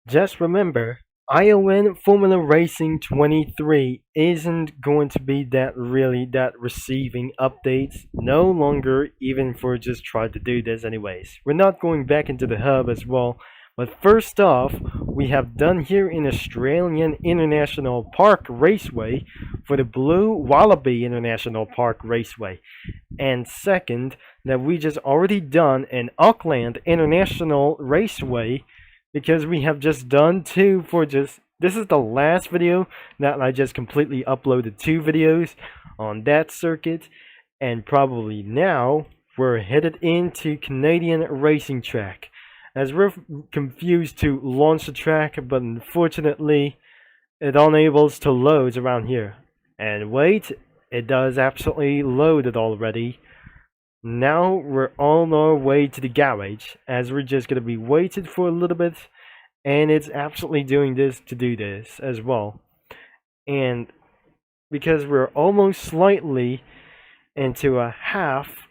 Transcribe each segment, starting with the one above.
Just remember, ION Formula Racing 23 isn't going to be that receiving updates no longer, even for just try to do this anyways. We're not going back into the hub as well. But first off, we have done here in Australian International Park Raceway for the Blue Wallaby International Park Raceway. And second, that we just already done an Auckland International Raceway because we have just done two for just this is the last video that I just completely uploaded two videos on that circuit, and probably now we're headed into Canadian racing track as we're confused to launch the track, but unfortunately it unables to load around here. And wait, it does absolutely load it already. Now we're on our way to the garage as we're just gonna be waited for a little bit, and it's absolutely doing this to do this as well. And because we're almost slightly into a half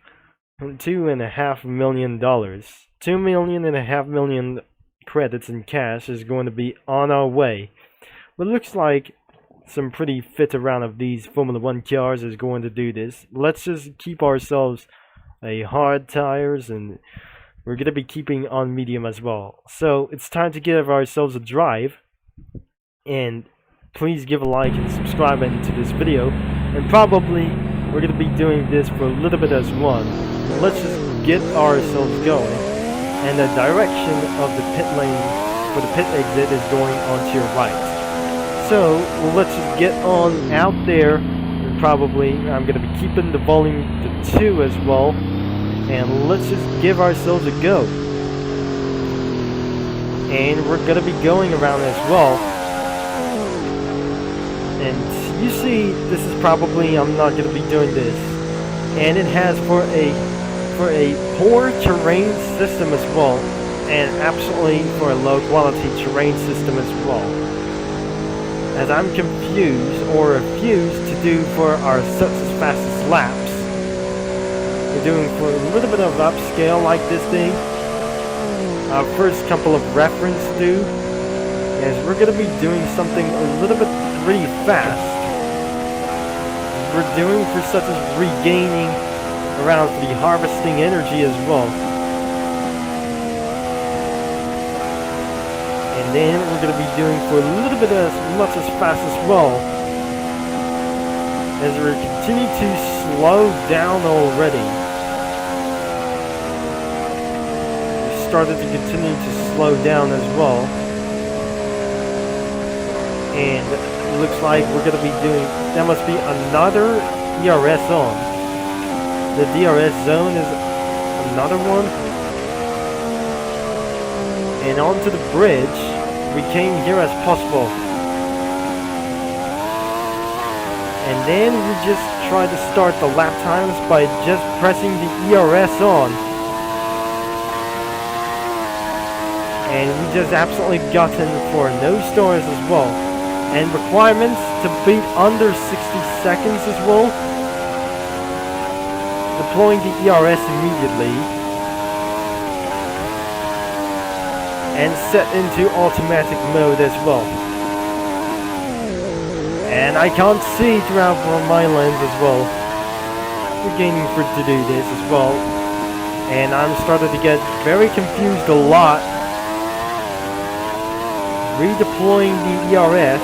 $2.5 million, 2.5 million credits in cash is going to be on our way. But it looks like some pretty fit around of these Formula One cars is going to do this. Let's just keep ourselves a hard tires, and we're going to be keeping on medium as well. So it's time to give ourselves a drive, and please give a like and subscribe into this video, and probably we're going to be doing this for a little bit as one. Let's just get ourselves going, and the direction of the pit lane for the pit exit is going on to your right. So let's just get on out there, and probably I'm going to be keeping the volume to 2 as well, and let's just give ourselves a go. And we're going to be going around as well. And you see, this is probably, I'm not going to be doing this, and it has for a poor terrain system as well, and absolutely for a low quality terrain system as well, as I'm confused or refused to do for our success fastest laps. We're doing for a little bit of upscale like this thing. Our first couple of reference do is we're going to be doing something a little bit really fast. We're doing for such as regaining around for the harvesting energy as well. And then we're going to be doing for a little bit as much as fast as well, as we're continuing to slow down already. We started to continue to slow down as well, and it looks like we're going to be doing, that must be another DRS zone. The DRS zone is another one. And onto the bridge, we came here as possible. And then we just try to start the lap times by just pressing the ERS on. And we just absolutely gotten for no stars as well. And requirements to beat under 60 seconds as well. Deploying the ERS immediately. And set into automatic mode as well. And I can't see throughout my lens as well. We're gaining for to do this as well. And I'm starting to get very confused a lot. Redeploying the ERS,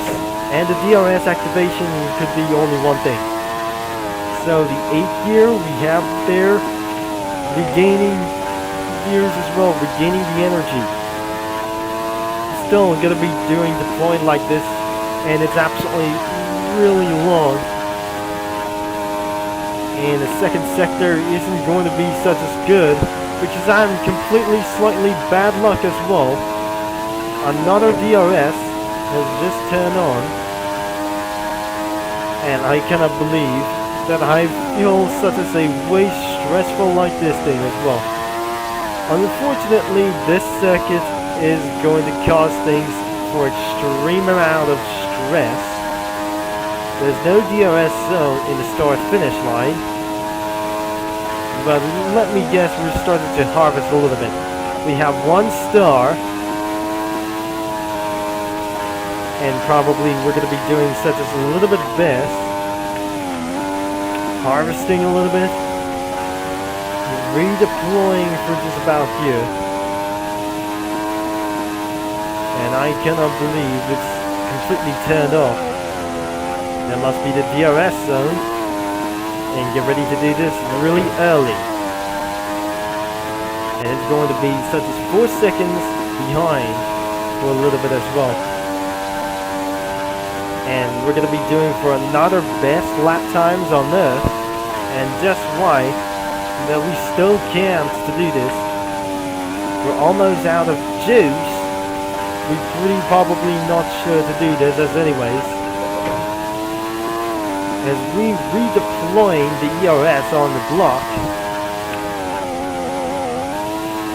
and the DRS activation could be only one thing. So the 8th gear we have there, regaining gears as well, regaining the energy. Still gonna be doing deploying like this, and it's absolutely really long. And the second sector isn't going to be such as good, because I'm completely slightly bad luck as well. Another DRS has just turned on, and I cannot believe that I feel such as a way stressful like this thing as well. Unfortunately, this circuit is going to cause things for extreme amount of stress. There's no DRS zone in the start finish line, but let me guess, we're starting to harvest a little bit. We have 1 star, And probably we're going to be doing such as a little bit of this. Harvesting a little bit. Redeploying for just about here. And I cannot believe it's completely turned off. That must be the DRS zone. And get ready to do this really early. And it's going to be such as 4 seconds behind for a little bit as well. And we're going to be doing for another best lap times on Earth. And just why that we still can't to do this. We're almost out of juice. We're pretty probably not sure to do this as anyways. As we redeploying the ERS on the block.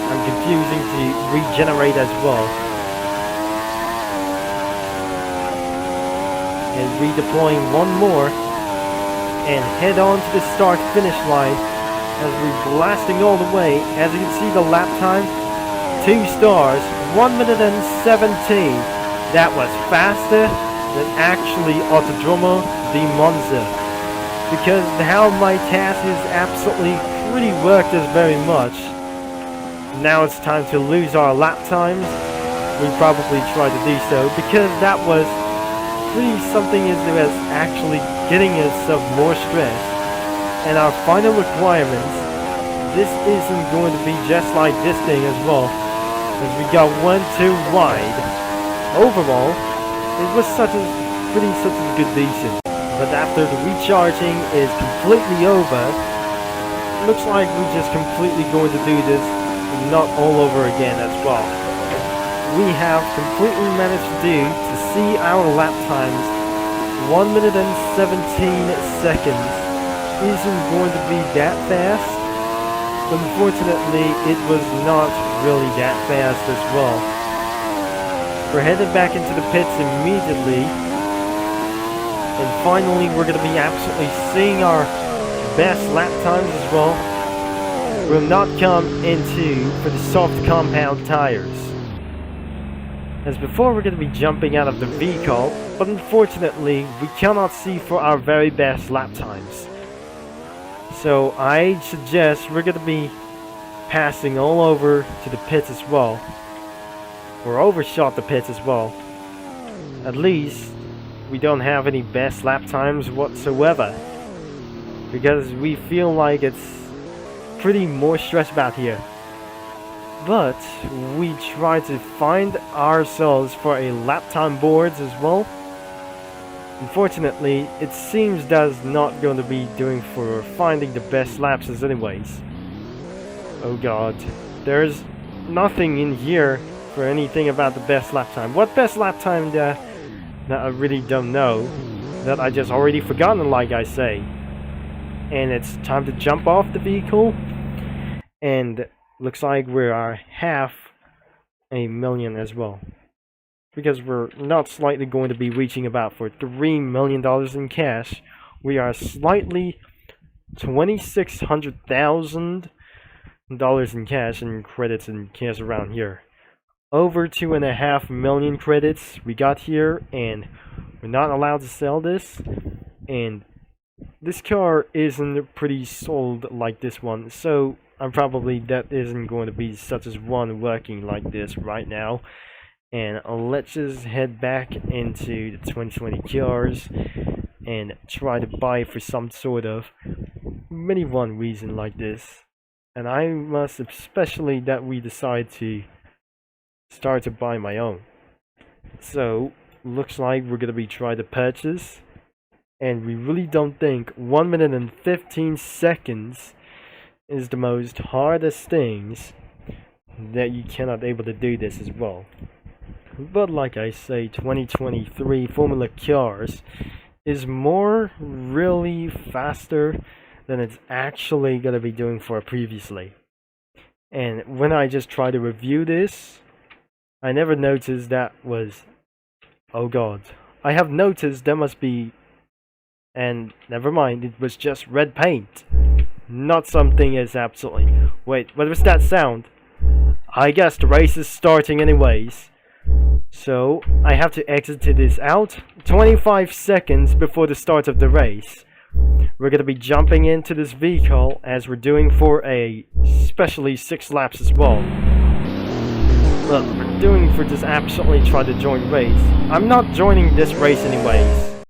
I'm confusing to regenerate as well. And redeploying one more. And head on to the start finish line. As we're blasting all the way. As you can see the lap time. 2 stars. 1 minute and 17. That was faster than actually Autodromo di Monza. Because how my task is absolutely pretty worked us very much. Now it's time to lose our lap times. We probably try to do so because that was pretty something that was actually getting us of more stress. And our final requirements, this isn't going to be just like this thing as well. As we got 1 too wide. Overall, it was such a good decent. But after the recharging is completely over, looks like we're just completely going to do this not all over again as well. We have completely managed to see our lap times 1 minute and 17 seconds isn't going to be that fast. Unfortunately, it was not really that fast as well. We're headed back into the pits immediately. And finally, we're going to be absolutely seeing our best lap times as well. Will not come into for the soft compound tires. As before, we're going to be jumping out of the vehicle, but unfortunately, we cannot see for our very best lap times. So I suggest we're going to be passing all over to the pits as well. Or overshot the pits as well. At least we don't have any best lap times whatsoever. Because we feel like it's pretty more stressed about here. But we try to find ourselves for a lap time boards as well. Unfortunately, it seems that's not going to be doing for finding the best laps as anyways. Oh god. There's nothing in here for anything about the best lap time. What best lap time that I really don't know. That I just already forgotten, like I say. And it's time to jump off the vehicle. And looks like we are $500,000 as well. Because we're not slightly going to be reaching about for $3 million in cash. We are slightly $2,600,000 in cash and credits and cash around here. Over 2.5 million credits we got here, and we're not allowed to sell this. And this car isn't pretty sold like this one, so I'm probably that isn't going to be such as one working like this right now. And let's just head back into the 2020 cars and try to buy for some sort of many one reason like this. And I must especially that we decide to start to buy my own. So looks like we're gonna be trying to purchase, and we really don't think 1 minute and 15 seconds is the most hardest things that you cannot able to do this as well. But like I say, 2023 Formula cars is more really faster than it's actually gonna be doing for previously. And when I just try to review this, I never noticed that was, oh god, I have noticed there must be, and never mind, it was just red paint, not something is absolutely, wait, what was that sound? I guess the race is starting anyways. So I have to exit this out 25 seconds before the start of the race. We're going to be jumping into this vehicle as we're doing for a specially 6 laps as well. Look, we're doing for this absolutely try to join race. I'm not joining this race anyways.